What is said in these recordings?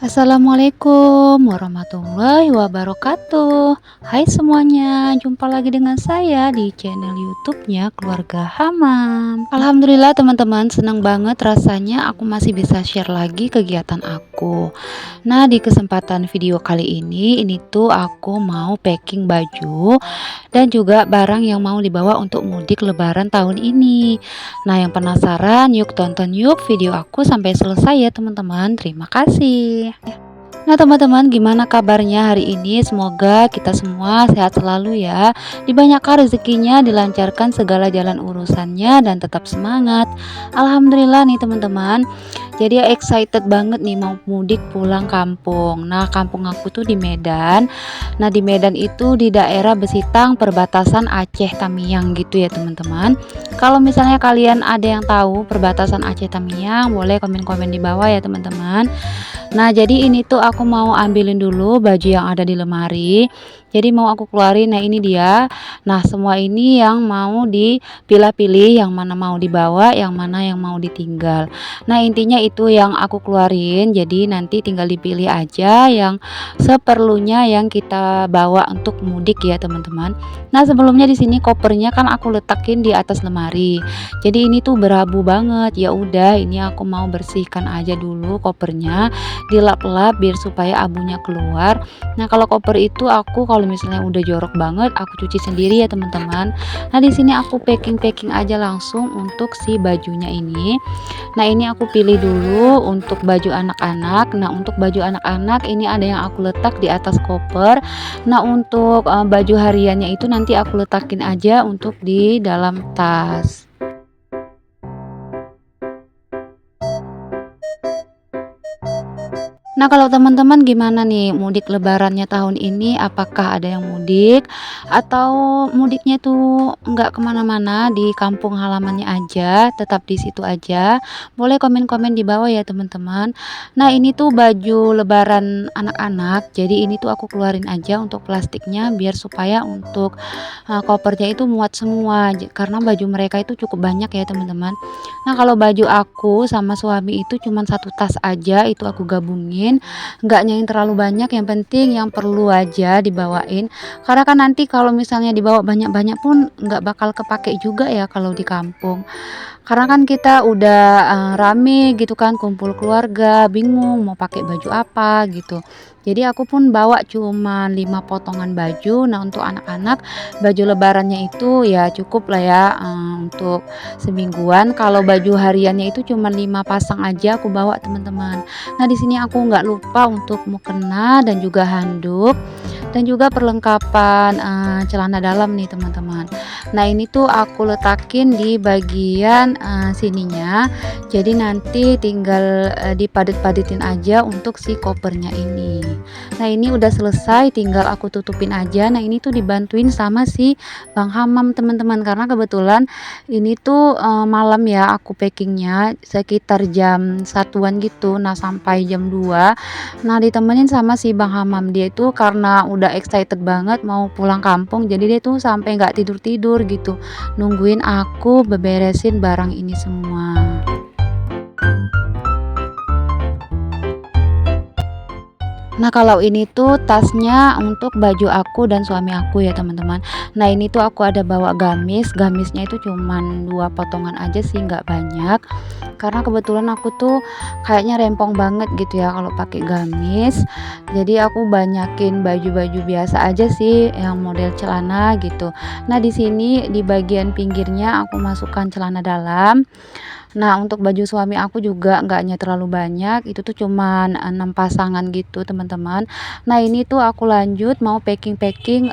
Assalamualaikum warahmatullahi wabarakatuh. Hai semuanya, jumpa lagi dengan saya di channel YouTube-nya Keluarga Hamam. Alhamdulillah teman-teman, senang banget rasanya aku masih bisa share lagi kegiatan aku. Nah, di kesempatan video kali ini tuh aku mau packing baju dan juga barang yang mau dibawa untuk mudik lebaran tahun ini. Nah, yang penasaran yuk tonton yuk video aku sampai selesai ya teman-teman. Terima kasih. Nah teman-teman, gimana kabarnya hari ini? Semoga kita semua sehat selalu ya, dibanyakan rezekinya, dilancarkan segala jalan urusannya, dan tetap semangat. Alhamdulillah nih teman-teman, jadi excited banget nih mau mudik pulang kampung. Nah, kampung aku tuh di Medan. Nah, di Medan itu di daerah Besitang, perbatasan Aceh Tamiang gitu ya teman-teman. Kalau misalnya kalian ada yang tahu perbatasan Aceh Tamiang, boleh komen-komen di bawah ya teman-teman. Nah, jadi ini tuh aku mau ambilin dulu baju yang ada di lemari. Jadi mau aku keluarin. Nah, ini dia. Nah, semua ini yang mau dipilah-pilih, yang mana mau dibawa, yang mana yang mau ditinggal. Nah, intinya itu yang aku keluarin. Jadi nanti tinggal dipilih aja yang seperlunya yang kita bawa untuk mudik ya, teman-teman. Nah, sebelumnya di sini kopernya kan aku letakin di atas lemari. Jadi ini tuh berabu banget. Ya udah, ini aku mau bersihkan aja dulu kopernya, dilap-lap biar supaya abunya keluar. Nah, kalau koper itu aku kalau misalnya udah jorok banget aku cuci sendiri ya teman-teman. Nah, di sini aku packing aja langsung untuk si bajunya ini. Nah, ini aku pilih dulu untuk baju anak-anak. Nah, untuk baju anak-anak ini ada yang aku letak di atas koper. Nah, untuk baju hariannya itu nanti aku letakin aja untuk di dalam tas. Nah, kalau teman-teman gimana nih mudik lebarannya tahun ini? Apakah ada yang mudik atau mudiknya tuh nggak kemana-mana, di kampung halamannya aja, tetap di situ aja? Boleh komen-komen di bawah ya teman-teman. Nah, ini tuh baju lebaran anak-anak, jadi ini tuh aku keluarin aja untuk plastiknya biar supaya untuk kopernya itu muat semua, karena baju mereka itu cukup banyak ya teman-teman. Nah, kalau baju aku sama suami itu cuman satu tas aja, itu aku gabungin, nggak yang terlalu banyak, yang penting yang perlu aja dibawain. Karena kan nanti kalau misalnya dibawa banyak-banyak pun nggak bakal kepake juga ya kalau di kampung. Karena kan kita udah rame gitu kan, kumpul keluarga, bingung mau pakai baju apa gitu. Jadi aku pun bawa cuma 5 potongan baju. Nah, untuk anak-anak baju lebarannya itu ya cukup lah ya untuk semingguan. Kalau baju hariannya itu cuma 5 pasang aja aku bawa teman-teman. Nah, di sini aku nggak lupa untuk mukena dan juga handuk dan juga perlengkapan celana dalam nih teman-teman. Nah, ini tuh aku letakin di bagian sininya. Jadi nanti tinggal dipadet-padetin aja untuk si kopernya ini. Nah, ini udah selesai, tinggal aku tutupin aja. Nah, ini tuh dibantuin sama si Bang Hamam teman-teman, karena kebetulan ini tuh malam ya aku packingnya sekitar jam 1-an gitu. Nah, sampai jam 2. Nah, ditemenin sama si Bang Hamam. Dia itu karena udah excited banget mau pulang kampung, jadi dia tuh sampai nggak tidur-tidur gitu, nungguin aku beberesin barang ini semua. Nah, kalau ini tuh tasnya untuk baju aku dan suami aku ya teman-teman. Nah, ini tuh aku ada bawa gamisnya itu cuman 2 potongan aja sih, nggak banyak. Karena kebetulan aku tuh kayaknya rempong banget gitu ya kalau pakai gamis. Jadi aku banyakin baju-baju biasa aja sih yang model celana gitu. Nah, di sini di bagian pinggirnya aku masukkan celana dalam. Nah, untuk baju suami aku juga enggaknya terlalu banyak, itu tuh cuman 6 pasangan gitu, teman-teman. Nah, ini tuh aku lanjut mau packing-packing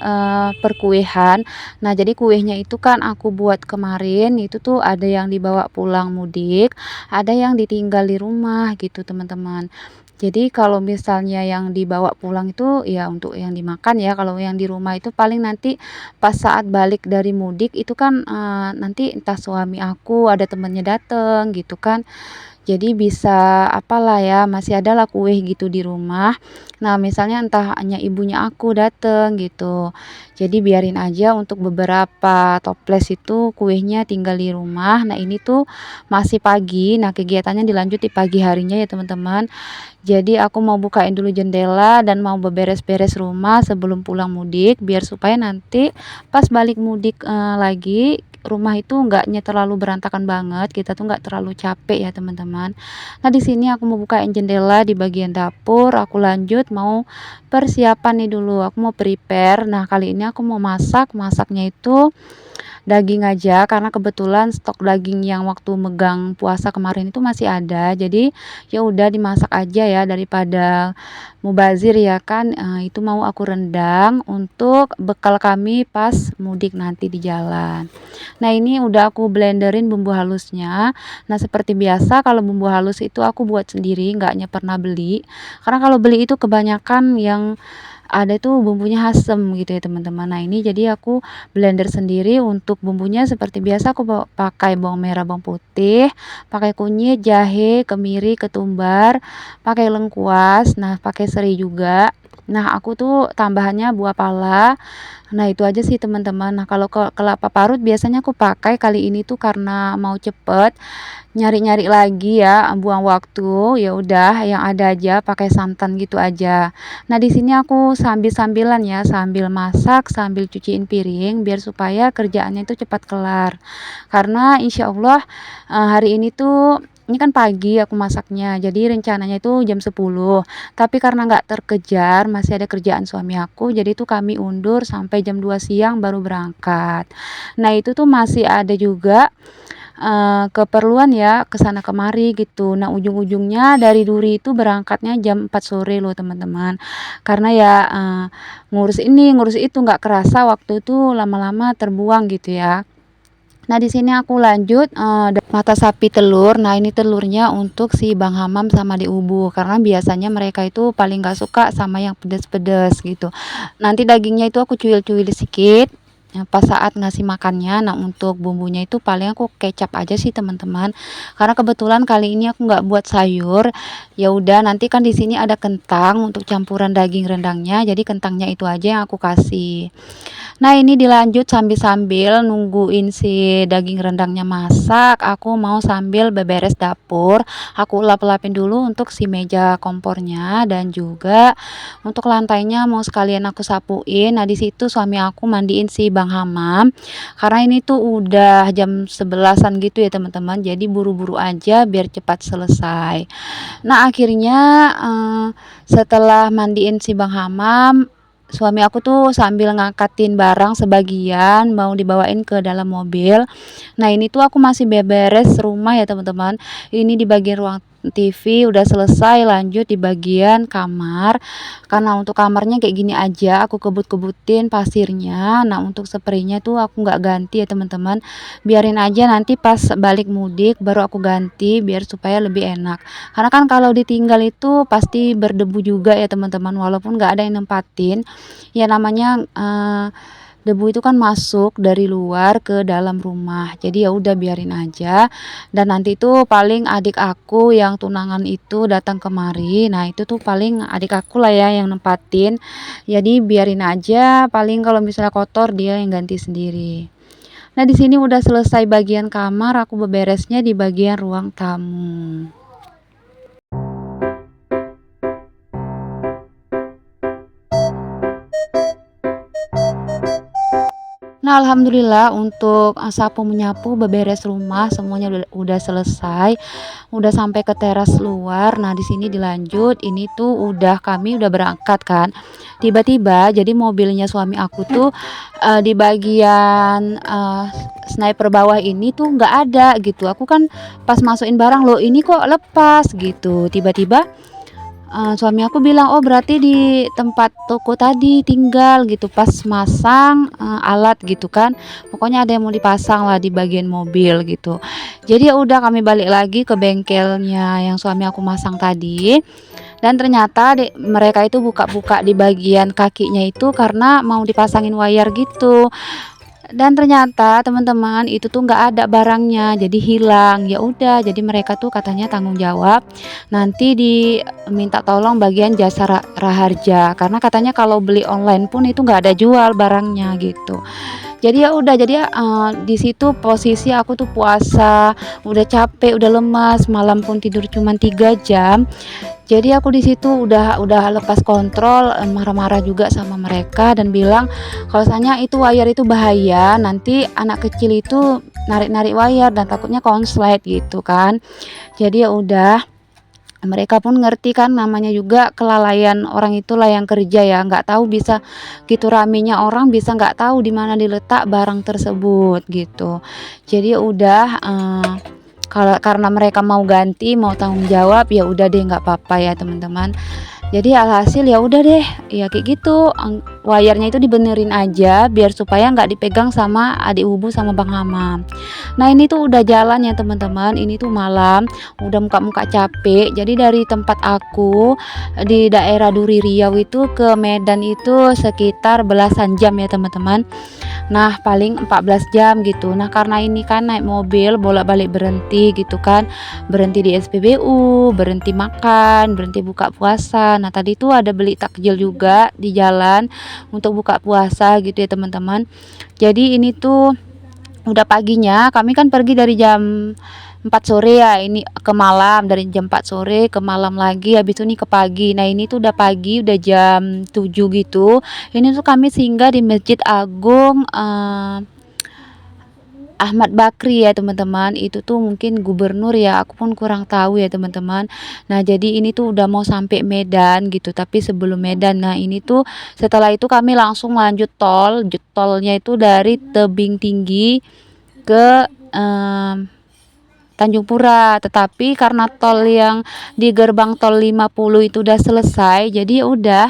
perkuehan. Nah, jadi kuehnya itu kan aku buat kemarin, itu tuh ada yang dibawa pulang mudik, ada yang ditinggal di rumah gitu, teman-teman. Jadi kalau misalnya yang dibawa pulang itu ya untuk yang dimakan ya, kalau yang di rumah itu paling nanti pas saat balik dari mudik itu kan nanti entah suami aku ada temennya dateng gitu kan. Jadi bisa apalah ya, masih ada lah kue gitu di rumah. Nah, misalnya entah hanya ibunya aku dateng gitu. Jadi biarin aja untuk beberapa toples itu kuenya tinggal di rumah. Nah, ini tuh masih pagi. Nah, kegiatannya dilanjut di pagi harinya ya, teman-teman. Jadi aku mau bukain dulu jendela dan mau beberes-beres rumah sebelum pulang mudik biar supaya nanti pas balik mudik lagi rumah itu enggaknya terlalu berantakan banget, kita tuh nggak terlalu capek ya teman-teman. Nah di sini aku mau bukain jendela di bagian dapur, aku lanjut mau persiapan nih dulu, aku mau prepare. Nah kali ini aku mau masaknya itu daging aja karena kebetulan stok daging yang waktu megang puasa kemarin itu masih ada. Jadi ya udah dimasak aja ya daripada mubazir ya kan. Itu mau aku rendang untuk bekal kami pas mudik nanti di jalan. Nah, ini udah aku blenderin bumbu halusnya. Nah, seperti biasa kalau bumbu halus itu aku buat sendiri, nggaknya pernah beli. Karena kalau beli itu kebanyakan yang ada itu bumbunya asem gitu ya teman-teman. Nah ini jadi aku blender sendiri untuk bumbunya seperti biasa aku pakai bawang merah, bawang putih, pakai kunyit, jahe, kemiri, ketumbar, pakai lengkuas, nah pakai seri juga. Nah aku tuh tambahannya buah pala. Nah itu aja sih teman-teman. Nah kalau kelapa parut biasanya aku pakai, kali ini tuh karena mau cepet nyari-nyari lagi ya, buang waktu, ya udah yang ada aja pakai santan gitu aja. Nah, di sini aku sambil-sambilan ya, sambil masak, sambil cuciin piring biar supaya kerjaannya itu cepat kelar. Karena insya Allah hari ini tuh ini kan pagi aku masaknya, jadi rencananya itu jam 10. Tapi karena nggak terkejar, masih ada kerjaan suami aku, jadi itu kami undur sampai jam 2 siang baru berangkat. Nah, itu tuh masih ada juga keperluan ya kesana kemari gitu. Nah, ujung-ujungnya dari Duri itu berangkatnya jam 4 sore loh, teman-teman. Karena ya, ngurus ini, ngurus itu, nggak kerasa waktu itu lama-lama terbuang gitu ya. Nah, di sini aku lanjut, mata sapi telur. Nah, ini telurnya untuk si Bang Hamam sama di Ubu, karena biasanya mereka itu paling nggak suka sama yang pedes-pedes gitu. Nanti dagingnya itu aku cuil-cuil sedikit pas saat ngasih makannya. Nah untuk bumbunya itu paling aku kecap aja sih teman-teman, karena kebetulan kali ini aku nggak buat sayur. Ya udah nanti kan di sini ada kentang untuk campuran daging rendangnya, jadi kentangnya itu aja yang aku kasih. Nah ini dilanjut sambil-sambil nungguin si daging rendangnya masak, aku mau sambil beberes dapur. Aku lap-lapin dulu untuk si meja kompornya dan juga untuk lantainya mau sekalian aku sapuin. Nah di situ suami aku mandiin si Bang Hamam. Karena ini tuh udah jam 11-an gitu ya teman-teman. Jadi buru-buru aja biar cepat selesai. Nah akhirnya setelah mandiin si Bang Hamam, suami aku tuh sambil ngangkatin barang sebagian mau dibawain ke dalam mobil. Nah ini tuh aku masih beberes rumah ya teman-teman. Ini di bagian ruang TV udah selesai, lanjut di bagian kamar. Karena untuk kamarnya kayak gini aja, aku kebut-kebutin pasirnya. Nah untuk spraynya tuh aku nggak ganti ya teman-teman. Biarin aja nanti pas balik mudik baru aku ganti biar supaya lebih enak. Karena kan kalau ditinggal itu pasti berdebu juga ya teman-teman, walaupun nggak ada yang nempatin. Ya namanya debu itu kan masuk dari luar ke dalam rumah. Jadi ya udah biarin aja. Dan nanti tuh paling adik aku yang tunangan itu datang kemari. Nah, itu tuh paling adik aku lah ya yang nempatin. Jadi biarin aja, paling kalau misalnya kotor dia yang ganti sendiri. Nah, di sini udah selesai bagian kamar, aku beberesnya di bagian ruang tamu. Nah, alhamdulillah untuk sapu menyapu, beberes rumah semuanya udah selesai, udah sampai ke teras luar. Nah, di sini dilanjut, ini tuh kami udah berangkat kan. Tiba-tiba jadi mobilnya suami aku tuh di bagian sniper bawah ini tuh nggak ada gitu. Aku kan pas masukin barang, loh ini kok lepas gitu. Tiba-tiba suami aku bilang, "Oh berarti di tempat toko tadi tinggal," gitu, pas masang, alat gitu kan. Pokoknya ada yang mau dipasang lah di bagian mobil gitu. Jadi ya udah kami balik lagi ke bengkelnya yang suami aku masang tadi, dan ternyata mereka itu buka-buka di bagian kakinya itu karena mau dipasangin wire gitu. Dan ternyata teman-teman itu tuh nggak ada barangnya, jadi hilang. Ya udah, jadi mereka tuh katanya tanggung jawab, nanti diminta tolong bagian jasa raharja, karena katanya kalau beli online pun itu nggak ada jual barangnya gitu. Jadi ya udah, jadi di situ posisi aku tuh puasa, udah capek, udah lemas, malam pun tidur cuman 3 jam. Jadi aku di situ udah lepas kontrol, marah-marah juga sama mereka dan bilang bahwasanya itu wire itu bahaya, nanti anak kecil itu narik-narik wire dan takutnya konslet gitu kan. Jadi ya udah, mereka pun ngerti kan namanya juga kelalaian orang itulah yang kerja ya, nggak tahu bisa gitu ramenya orang bisa nggak tahu di mana diletak barang tersebut gitu. Jadi ya udah, kalau karena mereka mau ganti, mau tanggung jawab, ya udah deh nggak apa-apa ya teman-teman. Jadi alhasil ya udah deh, ya kayak gitu, wire-nya itu dibenerin aja biar supaya nggak dipegang sama adik Ubu sama Bang Hamam. Nah ini tuh udah jalan ya teman-teman, ini tuh malam, udah muka-muka capek. Jadi dari tempat aku di daerah Duri Riau itu ke Medan itu sekitar belasan jam ya teman-teman. Nah paling 14 jam gitu. Nah karena ini kan naik mobil bolak-balik berhenti gitu kan, berhenti di SPBU, berhenti makan, berhenti buka puasa. Nah tadi tuh ada beli takjil juga di jalan untuk buka puasa gitu ya teman-teman. Jadi ini tuh udah paginya, kami kan pergi dari jam 4 sore ya, ini ke malam, dari jam 4 sore ke malam lagi, habis itu nih ke pagi. Nah ini tuh udah pagi, udah jam 7 gitu. Ini tuh kami singgah di Masjid Agung Ahmad Bakri ya teman-teman, itu tuh mungkin gubernur ya, aku pun kurang tahu ya teman-teman. Nah jadi ini tuh udah mau sampai Medan gitu, tapi sebelum Medan, nah ini tuh setelah itu kami langsung lanjut tol, tolnya itu dari Tebing Tinggi ke Tanjung Pura, tetapi karena tol yang di gerbang tol 50 itu udah selesai, jadi ya udah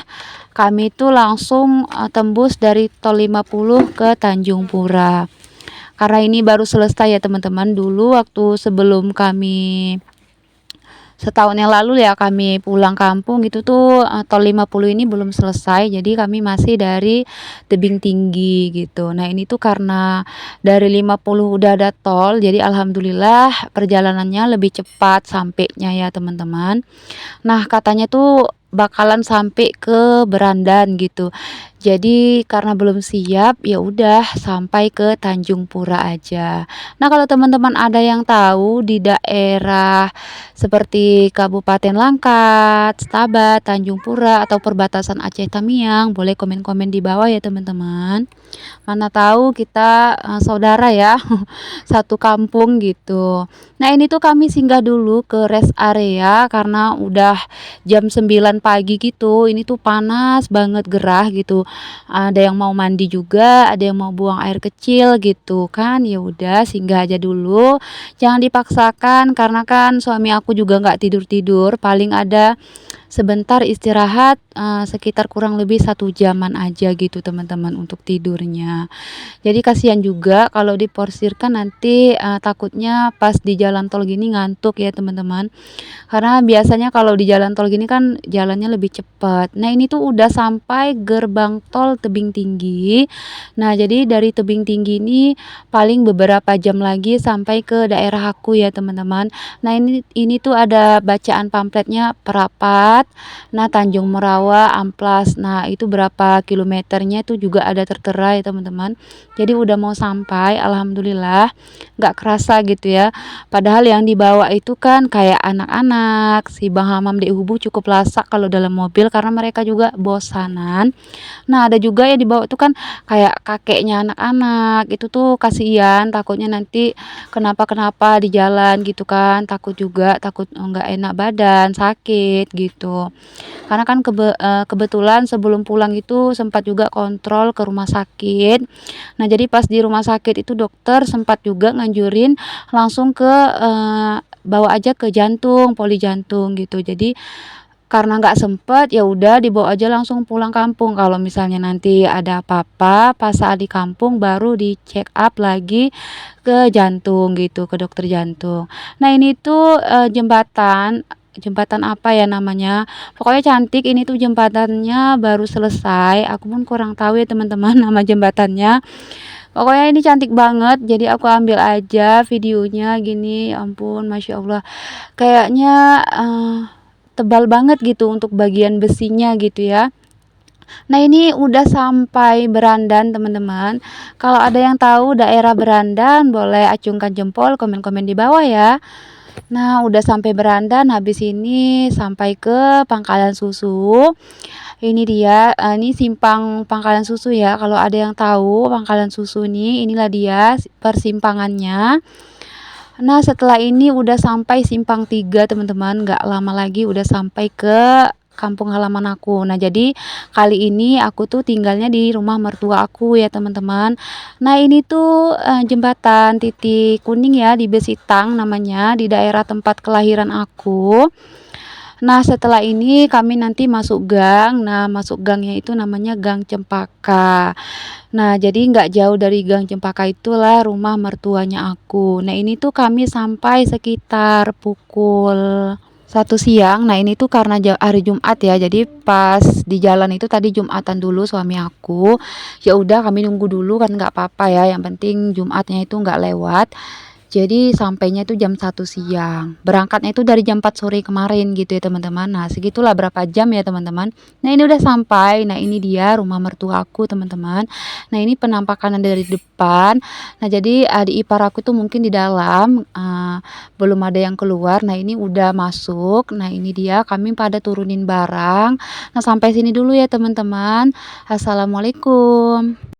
kami itu langsung tembus dari tol 50 ke Tanjung Pura. Karena ini baru selesai ya teman-teman, dulu waktu sebelum kami setahun yang lalu ya kami pulang kampung gitu tuh, tol 50 ini belum selesai, jadi kami masih dari Tebing Tinggi gitu. Nah ini tuh karena dari 50 udah ada tol, jadi alhamdulillah perjalanannya lebih cepat sampainya ya teman-teman. Nah, katanya tuh bakalan sampai ke Berandan gitu. Jadi karena belum siap, ya udah sampai ke Tanjung Pura aja. Nah, kalau teman-teman ada yang tahu di daerah seperti Kabupaten Langkat, Stabat, Tanjung Pura atau perbatasan Aceh Tamiang, boleh komen-komen di bawah ya teman-teman. Mana tahu kita saudara ya, satu kampung gitu. Nah, ini tuh kami singgah dulu ke rest area karena udah jam 9 pagi gitu. Ini tuh panas banget, gerah gitu. Ada yang mau mandi juga, ada yang mau buang air kecil gitu kan. Ya udah singgah aja dulu. Jangan dipaksakan karena kan suami aku juga nggak tidur-tidur, paling ada sebentar istirahat sekitar kurang lebih 1 jaman aja gitu teman-teman untuk tidurnya. Jadi kasihan juga kalau diporsirkan nanti takutnya pas di jalan tol gini ngantuk ya teman-teman. Karena biasanya kalau di jalan tol gini kan jalannya lebih cepat. Nah ini tuh udah sampai gerbang tol Tebing Tinggi. Nah jadi dari Tebing Tinggi ini paling beberapa jam lagi sampai ke daerah aku ya teman-teman. Nah ini tuh ada bacaan pamfletnya Perapat, nah Tanjung Merawa, Amplas. Nah itu berapa kilometernya itu juga ada tertera ya teman-teman. Jadi udah mau sampai, alhamdulillah nggak kerasa gitu ya. Padahal yang dibawa itu kan kayak anak-anak, si Bang Hamam Dek Hubu cukup lasak kalau dalam mobil karena mereka juga bosanan. Nah ada juga yang dibawa itu kan kayak kakeknya anak-anak, itu tuh kasihan, takutnya nanti kenapa-kenapa di jalan gitu kan, takut juga, takut nggak enak badan, sakit gitu. Karena kan kebetulan sebelum pulang itu sempat juga kontrol ke rumah sakit. Nah jadi pas di rumah sakit itu dokter sempat juga nganjurin langsung ke bawa aja ke jantung, poli jantung gitu. Jadi karena nggak sempet, ya udah dibawa aja langsung pulang kampung. Kalau misalnya nanti ada apa-apa, pas saat di kampung baru di-check up lagi ke jantung gitu, ke dokter jantung. Nah ini tuh jembatan jembatan apa ya namanya, pokoknya cantik, ini tuh jembatannya baru selesai, aku pun kurang tahu ya teman-teman nama jembatannya. Pokoknya ini cantik banget, jadi aku ambil aja videonya gini, ya ampun Masya Allah. Kayaknya, tebal banget gitu untuk bagian besinya gitu ya. Nah ini udah sampai Berandan teman-teman. Kalau ada yang tahu daerah Berandan boleh acungkan jempol, komen-komen di bawah ya. Nah udah sampai Berandan, habis ini sampai ke Pangkalan Susu. Ini dia, ini simpang Pangkalan Susu ya, kalau ada yang tahu Pangkalan Susu nih, inilah dia persimpangannya. Nah setelah ini udah sampai simpang 3 teman-teman, nggak lama lagi udah sampai ke kampung halaman aku. Nah jadi kali ini aku tuh tinggalnya di rumah mertua aku ya teman-teman. Nah ini tuh, jembatan titik kuning ya di Besitang namanya, di daerah tempat kelahiran aku. Nah, setelah ini kami nanti masuk gang. Nah, masuk gangnya itu namanya Gang Cempaka. Nah, jadi nggak jauh dari Gang Cempaka itulah rumah mertuanya aku. Nah, ini tuh kami sampai sekitar pukul 1 siang. Nah, ini tuh karena hari Jumat ya. Jadi pas di jalan itu tadi Jumatan dulu suami aku. Ya udah kami nunggu dulu kan nggak apa-apa ya. Yang penting Jumatnya itu nggak lewat. Jadi sampainya itu jam 1 siang. Berangkatnya itu dari jam 4 sore kemarin gitu ya teman-teman. Nah segitulah berapa jam ya teman-teman. Nah ini udah sampai. Nah ini dia rumah mertua aku teman-teman. Nah ini penampakan dari depan. Nah jadi adik ipar aku tuh mungkin di dalam. Belum ada yang keluar. Nah ini udah masuk. Nah ini dia kami pada turunin barang. Nah sampai sini dulu ya teman-teman. Assalamualaikum.